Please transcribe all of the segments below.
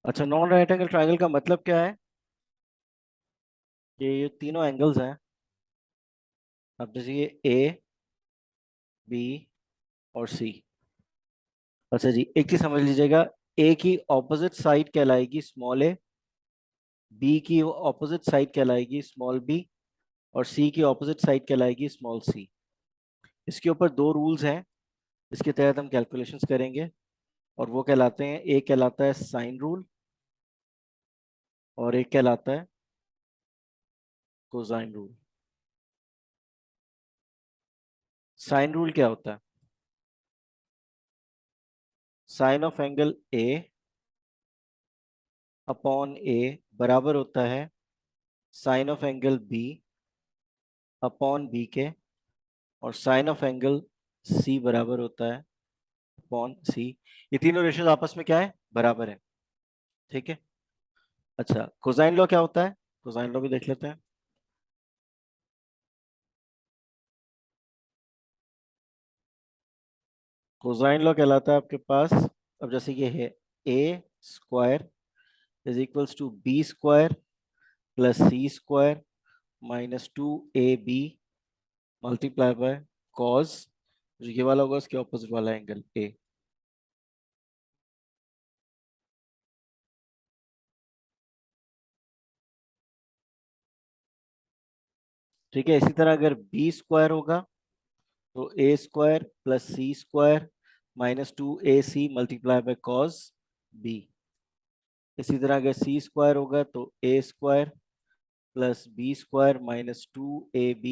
अच्छा, non right angle triangle का मतलब क्या है? ये तीनों एंगल्स हैं। अब जैसे ये ए, बी और सी। अच्छा जी, एक चीज समझ लीजिएगा। ए की ऑपोजिट साइड कहलाएगी स्मॉल ए, बी की ऑपोजिट साइड कहलाएगी स्मॉल बी, और सी की ऑपोजिट साइड कहलाएगी स्मॉल सी। इसके ऊपर दो रूल्स हैं, इसके तहत हम कैलकुलेशंस करेंगे। और वो कहलाते हैं, एक कहलाता है साइन रूल और एक कहलाता है कोसाइन रूल। साइन रूल क्या होता है? Sine of angle A upon A बराबर होता है sine of angle B upon B के, और साइन ऑफ एंगल सी बराबर होता है अपॉन सी। ये तीनों रेशियोज आपस में क्या है? बराबर है। ठीक है। अच्छा, कोसाइन लॉ क्या होता है? कोसाइन लॉ भी देख लेते हैं। कोसाइन लॉ कहलाता है आपके पास, अब जैसे ये है, A square is equals to B square plus C square minus 2ab multiply by cos, जो ये वाला होगा उसके ऑपोजिट वाला एंगल ए। ठीक है, इसी तरह अगर बी स्क्वायर होगा तो A square plus C square minus 2ac multiply by cos B. इसी तरह अगर सी स्क्वायर होगा तो A square plus B square minus 2ab,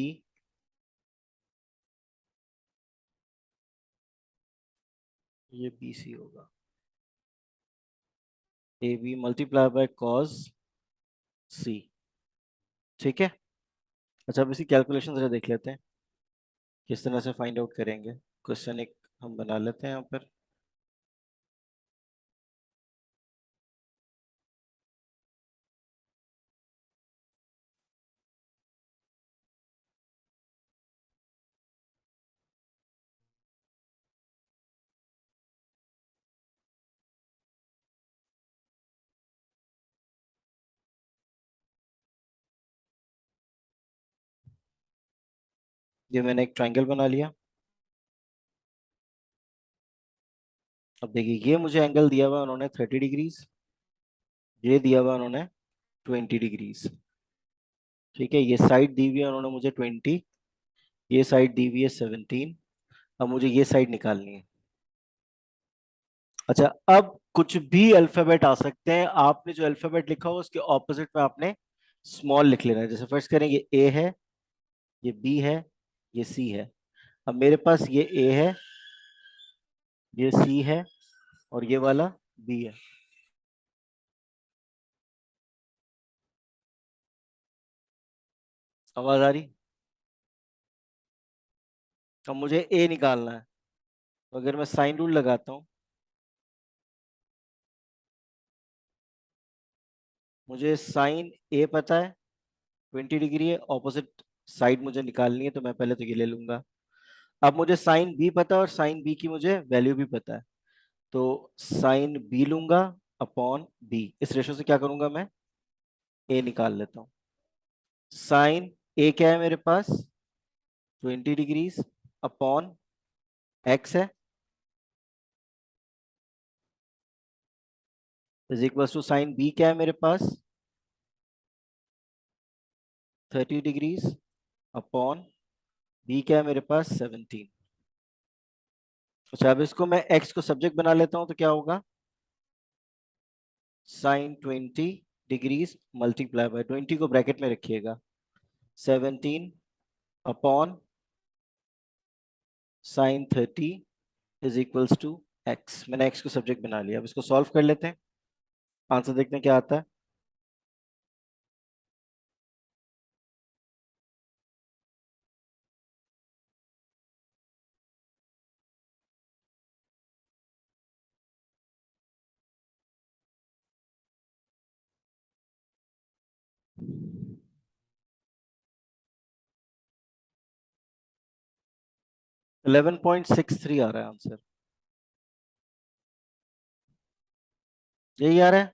ये बी सी होगा, A B multiply by cos C. ठीक है। अच्छा, अब इसी कैलकुलेशन जरा देख लेते हैं किस तरह से फाइंड आउट करेंगे। क्वेश्चन एक हम बना लेते हैं यहाँ पर। ये मैंने एक ट्रायंगल बना लिया। अब देखिए, ये मुझे एंगल दिया हुआ है उन्होंने 30 डिग्रीज, ये दिया हुआ है उन्होंने 20 डिग्रीज। ठीक है, ये साइड दी हुई है उन्होंने मुझे 20, ये साइड दी हुई है 17। अब मुझे ये साइड निकालनी है। अच्छा, अब कुछ भी अल्फाबेट आ सकते हैं, आपने जो अल्फाबेट लिखा हो उसके ऑपोजिट में आपने स्मॉल लिख लेना है। जैसे फर्स्ट करेंगे, ए है, ये बी है, ये सी है। अब मेरे पास ये ए है, ये सी है, और ये वाला बी है। आवाज आ रही? अब मुझे ए निकालना है, तो अगर मैं साइन रूल लगाता हूँ, मुझे साइन ए पता है 20 डिग्री है, ऑपोजिट साइड मुझे निकालनी है, तो मैं पहले तो ये ले लूंगा। अब मुझे साइन बी पता है और साइन बी की मुझे वैल्यू भी पता है, तो साइन बी लूंगा अपॉन बी। इस रेशो से क्या करूंगा मैं? ए निकाल लेता हूँ। साइन ए क्या है मेरे पास? 20 डिग्रीज अपॉन एक्स है, is equal to sine B क्या है मेरे पास? 30 डिग्रीज अपॉन बी क्या है मेरे पास? 17। अच्छा, अब इसको मैं एक्स को सब्जेक्ट बना लेता हूं तो क्या होगा? साइन 20 डिग्रीज मल्टीप्लाई बाय 20 को ब्रैकेट में रखिएगा, 17 upon sine 30 is equals to X. मैंने एक्स को सब्जेक्ट बना लिया। अब इसको सॉल्व कर लेते हैं, आंसर देखते हैं क्या आता है। 11.63 आ रहा है आंसर। यही आ रहा है।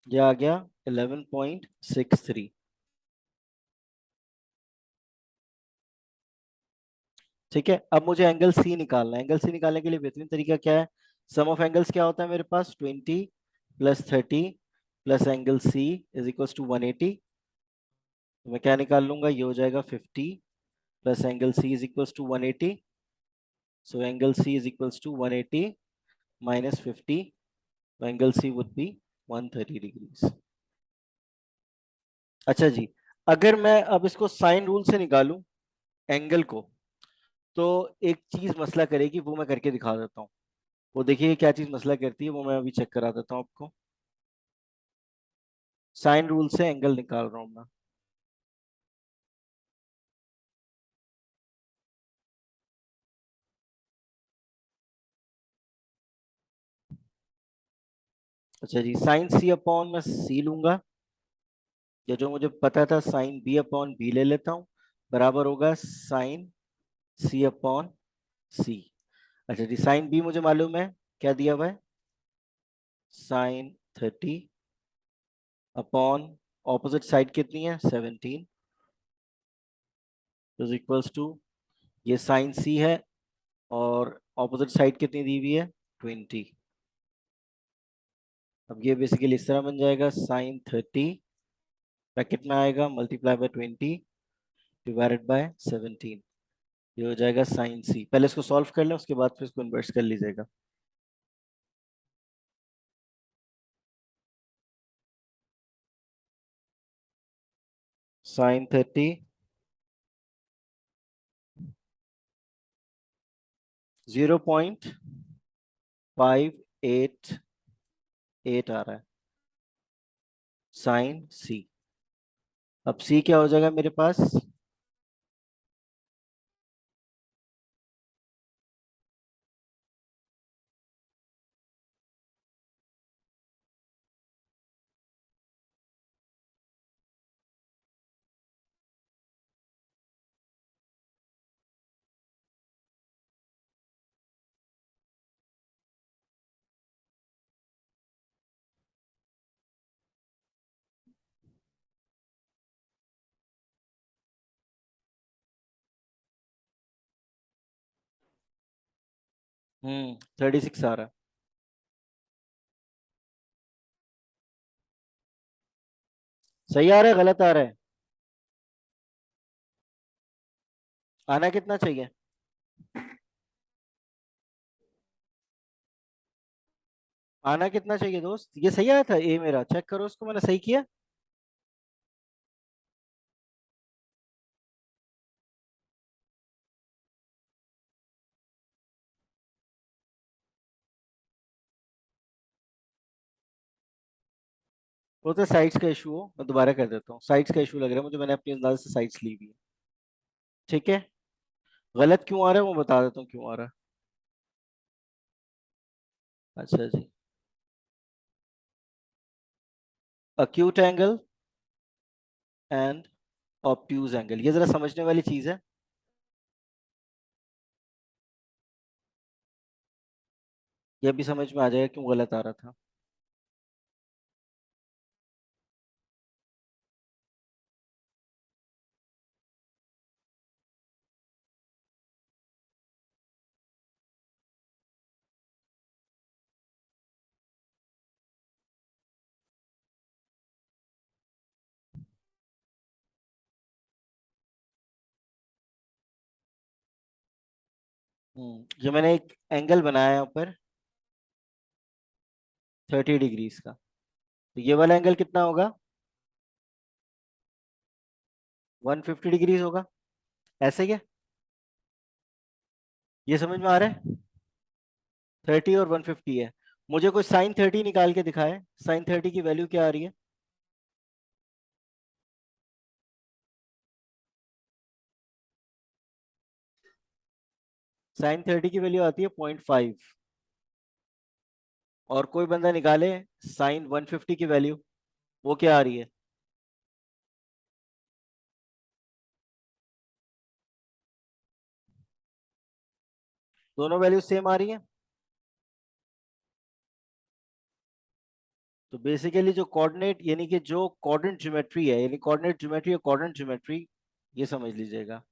ये आ गया 11.63। ठीक है, अब मुझे एंगल सी निकालना है। एंगल सी निकालने के लिए बेहतरीन तरीका क्या है? सम ऑफ एंगल्स क्या होता है मेरे पास? 20 + 30 plus angle C is equal to 180। तो मैं क्या निकाल लूंगा? ये हो जाएगा 50 plus angle C is equal to 180। So angle C is equal to 180 minus 50। तो angle C would be 130 degrees. अच्छा जी, अगर मैं अब इसको साइन रूल से निकालूं एंगल को, तो एक चीज मसला करेगी, वो मैं करके दिखा देता हूँ। वो देखिए क्या चीज मसला करती है, वो मैं अभी चेक करा देता हूँ आपको। साइन रूल से एंगल निकाल रहा हूँ मैं। अच्छा जी, साइन सी अपॉन मैं सी लूंगा, या जो मुझे पता था साइन बी अपॉन बी ले लेता हूँ, बराबर होगा साइन सी अपॉन सी। अच्छा जी, साइन बी मुझे मालूम है, क्या दिया हुआ है? साइन 30 अपॉन ऑपोजिट साइड कितनी है? 17 इज इक्वल्स टू, ये साइन सी है और ऑपोजिट साइड कितनी दी हुई है? 20। अब ये बेसिकली इस तरह बन जाएगा, साइन 30 ब्रैकेट में आएगा मल्टीप्लाई बाय 20 डिवाइडेड बाय 17। ये हो जाएगा साइन सी। पहले इसको सॉल्व कर लें, उसके बाद फिर इसको इन्वर्स कर लीजिएगा। साइन 30 0.588 आ रहा है साइन सी। अब सी क्या हो जाएगा मेरे पास? हम्म, 36 आ रहा है। सही आ रहा है गलत आ रहा है? आना कितना चाहिए? आना कितना चाहिए दोस्त? ये सही आया था ए मेरा, चेक करो उसको, मैंने सही किया। वो तो साइड्स का इशू हो, मैं दोबारा कर देता हूँ। साइड्स का इशू लग रहा है मुझे, मैंने अपनी अंदाज से साइड्स ली हुई है। ठीक है, गलत क्यों आ रहा है वो बता देता हूँ क्यों आ रहा है। अच्छा जी, acute angle and obtuse angle, ये जरा समझने वाली चीज है। ये भी समझ में आ जाएगा क्यों गलत आ रहा था। ये मैंने एक एंगल बनाया है ऊपर 30 डिग्रीज का, तो ये वाला एंगल कितना होगा? 150 डिग्रीज होगा। ऐसे ही है? ये समझ में आ रहा है? 30 और 150 है। मुझे कोई साइन 30 निकाल के दिखाए, साइन 30 की वैल्यू क्या आ रही है? साइन 30 की वैल्यू आती है 0.5। और कोई बंदा निकाले साइन 150 की वैल्यू, वो क्या आ रही है? दोनों वैल्यू सेम आ रही है। तो बेसिकली जो कोऑर्डिनेट यानी कि जो कोऑर्डिनेट ज्योमेट्री है, यानी कोऑर्डिनेट ज्योमेट्री और कोऑर्डिनेट ज्योमेट्री, ये समझ लीजिएगा।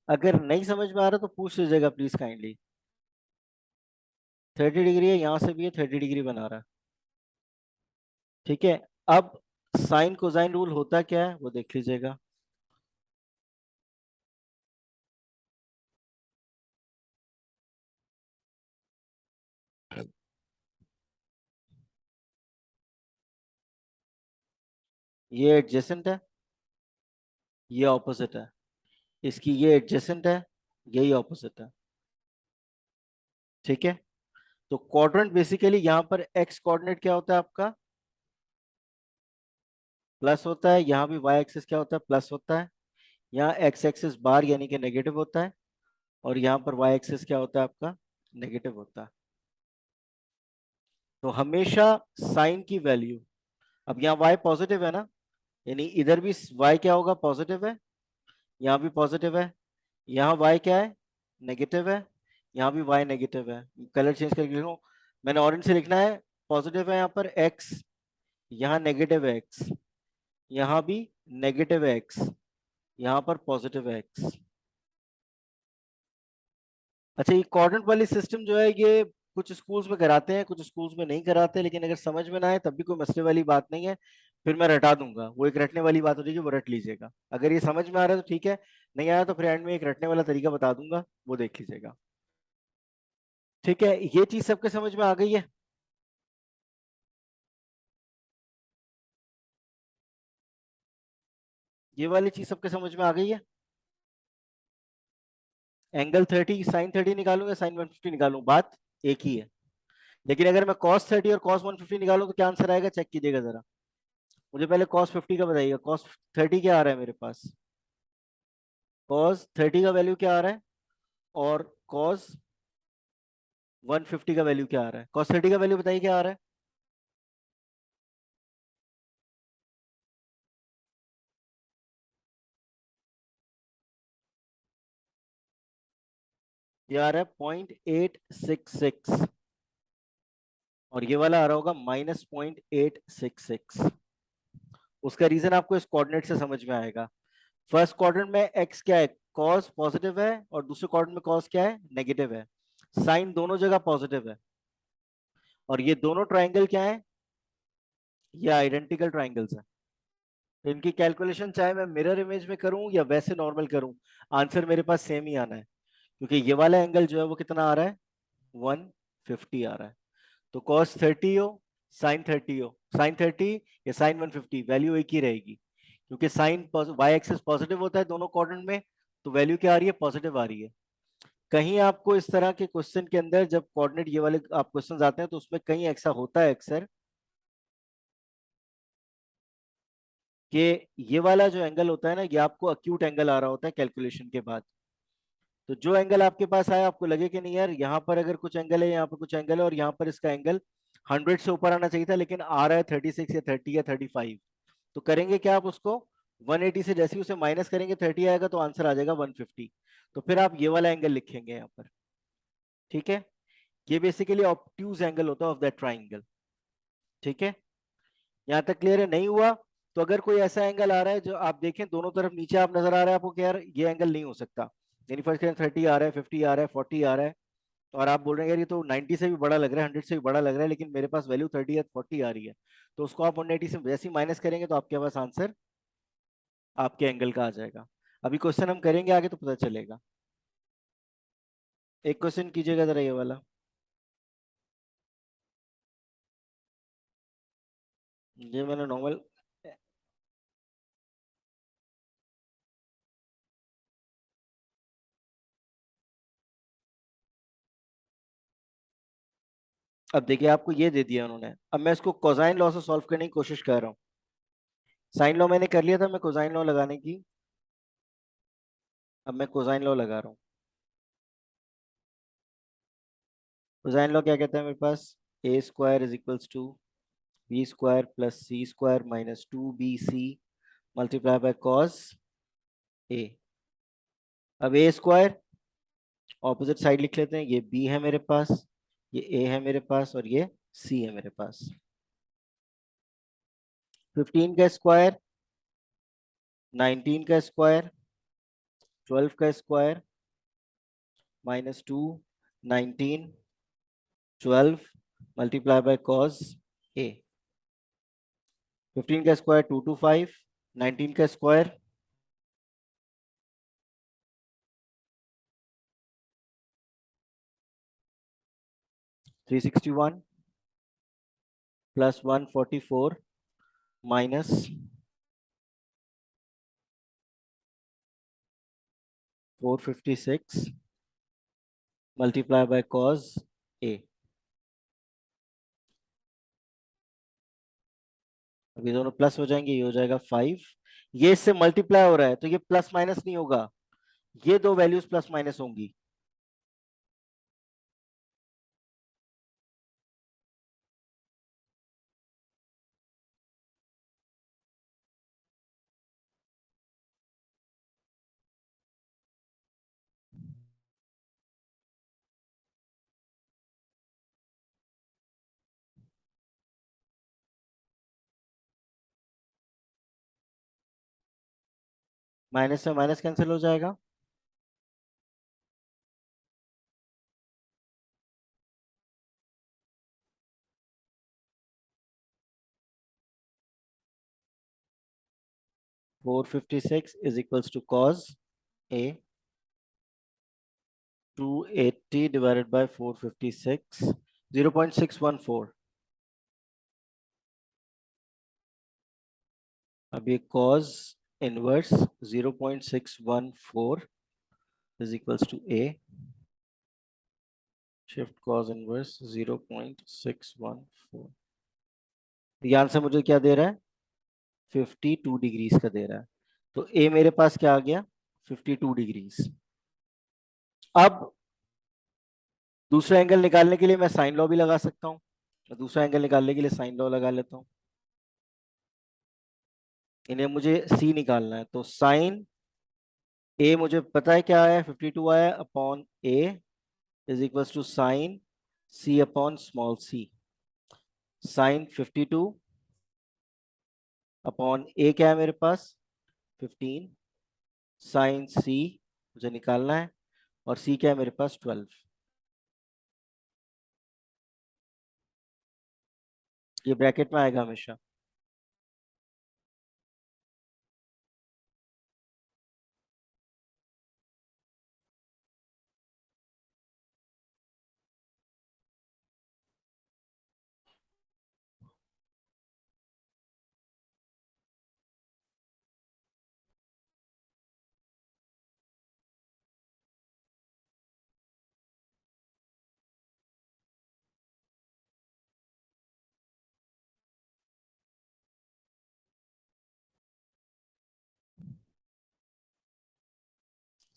अगर नहीं समझ में आ रहा तो पूछ लीजिएगा प्लीज काइंडली। 30 डिग्री है, पूछ लीजिएगा प्लीज काइंडली। 30 डिग्री है, यहां से भी है 30 डिग्री बना रहा है। ठीक है। अब साइन कोसाइन रूल होता क्या है वो देख लीजिएगा। ये एडजेसेंट है, ये ऑपोजिट है। इसकी ये एडजेसेंट है, यही ऑपोजिट है। ठीक है। तो क्वाड्रेंट बेसिकली यहाँ पर एक्स कोऑर्डिनेट क्या होता है आपका, प्लस होता है। यहाँ भी वाई एक्सिस क्या होता है, प्लस होता है। यहाँ एक्स एक्सिस बार यानी कि नेगेटिव होता है, और यहाँ पर वाई एक्सिस क्या होता है आपका, नेगेटिव होता है। तो हमेशा साइन की वैल्यू, अब यहाँ वाई पॉजिटिव है ना, यानी इधर भी वाई क्या होगा, पॉजिटिव है। यहाँ भी पॉजिटिव है। यहाँ वाई क्या है, नेगेटिव है। यहाँ भी वाई नेगेटिव है। कलर चेंज करके लिखूं, मैंने ऑरेंज से लिखना है। पॉजिटिव है यहाँ पर एक्स, यहाँ नेगेटिव है एक्स, यहाँ भी नेगेटिव है एक्स, यहाँ पर पॉजिटिव है एक्स। अच्छा, ये कोऑर्डिनेट वाली सिस्टम जो है ये कुछ स्कूल्स में कराते हैं, कुछ स्कूल्स में नहीं कराते, लेकिन अगर समझ में ना आए तब भी कोई मसले वाली बात नहीं है। फिर मैं रटा दूंगा, वो एक रटने वाली बात हो जाएगी, वो रट लीजिएगा। अगर ये समझ में आ रहा है तो ठीक है, नहीं आया तो फिर एंड में एक रटने वाला तरीका बता दूंगा, वो देख लीजिएगा। ठीक है, ये चीज सबके समझ में आ गई है। ये वाली चीज सबके समझ में आ गई है। एंगल 30 साइन 30 निकालूं या साइन 150 निकालूं, बात एक ही है। लेकिन अगर मैं कॉस 30 और कॉस 150 निकालूं तो क्या आंसर आएगा, चेक कीजिएगा जरा। मुझे पहले कॉस 50 का बताइएगा, कॉस 30 क्या आ रहा है मेरे पास। कॉस 30 का वैल्यू क्या आ रहा है, और कॉस 150 का वैल्यू क्या आ रहा है। कॉस 30 का वैल्यू बताइए क्या आ रहा है। ये आ रहा है 0.866, और ये वाला आ रहा होगा -0.866। उसका रीजन आपको इस कोऑर्डिनेट से समझ में आएगा। फर्स्ट क्वाड्रेंट में एक्स क्या है, कॉस पॉजिटिव है, और दूसरे क्वाड्रेंट में कॉस क्या है, नेगेटिव है। साइन दोनों जगह पॉजिटिव है, और ये दोनों ट्राइंगल क्या है, ये आइडेंटिकल ट्राइंगल्स है। तो इनकी कैलकुलेशन चाहे मैं मिरर इमेज में करूं या वैसे नॉर्मल करूं, आंसर मेरे पास सेम ही आना है। क्योंकि ये वाला एंगल जो है वो कितना आ रहा है, 150 आ रहा है। तो कॉस 30 हो, साइन 30 हो, साइन 30 या साइन 150, वैल्यू एक ही रहेगी। क्योंकि साइन वाई एक्सिस पॉजिटिव होता है दोनों क्वाड्रेंट में, तो वैल्यू क्या आ रही है, पॉजिटिव आ रही है। कहीं आपको इस तरह के क्वेश्चन के अंदर जब कोऑर्डिनेट ये वाले आप क्वेश्चन आते हैं तो उसमें कहीं ऐसा होता है अक्सर कि ये वाला जो एंगल होता है ना, ये आपको अक्यूट एंगल आ रहा होता है कैलकुलेशन के बाद। तो जो एंगल आपके पास आया, आपको लगे कि नहीं यार, यहाँ पर अगर कुछ एंगल है, यहाँ पर कुछ एंगल है, और यहाँ पर इसका एंगल 100 से ऊपर आना चाहिए था, लेकिन आ रहा है 36 या 30 या 35। तो करेंगे क्या, आप उसको 180 से जैसे ही उसे माइनस करेंगे 30 आएगा, तो आंसर आ जाएगा 150। तो फिर आप ये वाला एंगल लिखेंगे यहाँ पर। ठीक है। ये बेसिकली ऑब्ट्यूज एंगल होता है ऑफ दैट ट्राइंगल। ठीक है। यहाँ तक क्लियर है, नहीं हुआ तो अगर कोई ऐसा एंगल आ रहा है जो आप देखें दोनों तरफ नीचे आप नजर आ रहा है आपको कि यार ये एंगल नहीं हो सकता, यानी फर्स्ट 30 आ रहा है, 50 आ रहा है, 40 आ रहा है, और आप बोल रहे हैं यार ये तो 90 से भी बड़ा लग रहा है, 100 से भी बड़ा लग रहा है, लेकिन मेरे पास वैल्यू 30 या 40 आ रही है, तो उसको आप 180 से जैसे ही माइनस करेंगे तो आपके पास आंसर आपके एंगल का आ जाएगा। अभी क्वेश्चन हम करेंगे आगे तो पता चलेगा। एक क्वेश्चन कीजिएगा जरा ये वाला। ये मैंने नॉर्मल, अब देखिए आपको ये दे दिया उन्होंने, अब मैं इसको कोसाइन लॉ से सॉल्व करने की कोशिश कर रहा हूँ। साइन लॉ मैंने कर लिया था, मैं कोसाइन लॉ लगाने की, अब मैं कोसाइन लॉ लगा रहा हूँ। कोसाइन लॉ क्या कहता है मेरे पास, A square is equals to B square plus C square minus 2bc multiply by cos A. अब ए स्क्वायर ऑपोजिट साइड लिख लेते हैं, ये बी है मेरे पास, ये ए है मेरे पास, और ये सी है मेरे पास। 15 का स्क्वायर, 19 का स्क्वायर, 12 का square -2, 19, 12 multiply by cos A. 15 का स्क्वायर 225, 19 का square 361 plus 144 minus 456 multiply by cos A. अब ये दोनों प्लस हो जाएंगे, ये हो जाएगा 5, ये इससे मल्टीप्लाई हो रहा है तो ये प्लस माइनस नहीं होगा, ये दो वैल्यूज प्लस माइनस होंगी। माइनस से माइनस कैंसिल हो जाएगा, 456 is equals to cos A, 280 divided by 456, 0.614। अब ये cos inverse 0.614 is equals to A, shift cos inverse 0.614। ये आंसर मुझे क्या दे रहा है, 52 डिग्रीज का दे रहा है। तो ए मेरे पास क्या आ गया, 52 डिग्रीज। अब दूसरा एंगल निकालने के लिए मैं साइन लॉ भी लगा सकता हूँ, तो दूसरा एंगल निकालने के लिए साइन लॉ लगा लेता हूँ। इन्हें मुझे सी निकालना है, तो साइन ए मुझे पता है क्या आया, 52 आया upon A is equal to sine C upon small C. Sine 52 upon A क्या है मेरे पास 15, साइन सी मुझे निकालना है, और सी क्या है मेरे पास 12। ये ब्रैकेट में आएगा हमेशा।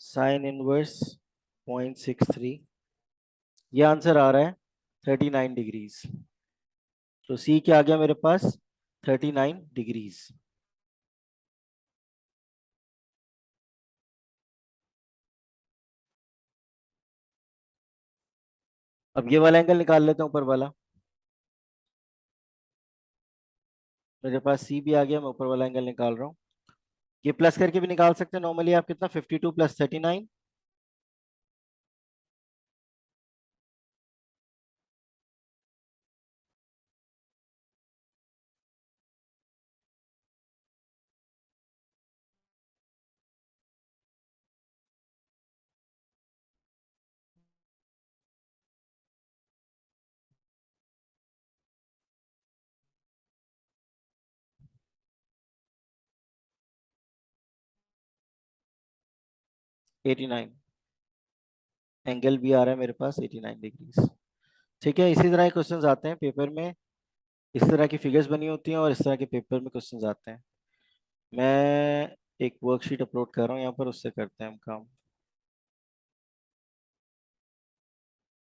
साइन इनवर्स 0.63, ये आंसर आ रहा है 39 डिग्रीज। तो सी क्या आ गया मेरे पास 39 डिग्रीज। अब ये वाला एंगल निकाल लेता हूं, ऊपर वाला। मेरे पास सी भी आ गया, मैं ऊपर वाला एंगल निकाल रहा हूँ। ये प्लस करके भी निकाल सकते हैं नॉर्मली, आप कितना 52 प्लस 39, 89 एंगल भी आ रहा है मेरे पास 89 डिग्रीज। ठीक है, इसी तरह के क्वेश्चंस आते हैं पेपर में। इस तरह की फिगर्स बनी होती हैं और इस तरह के पेपर में क्वेश्चंस आते हैं। मैं एक वर्कशीट अपलोड कर रहा हूँ यहाँ पर, उससे करते हैं हम काम।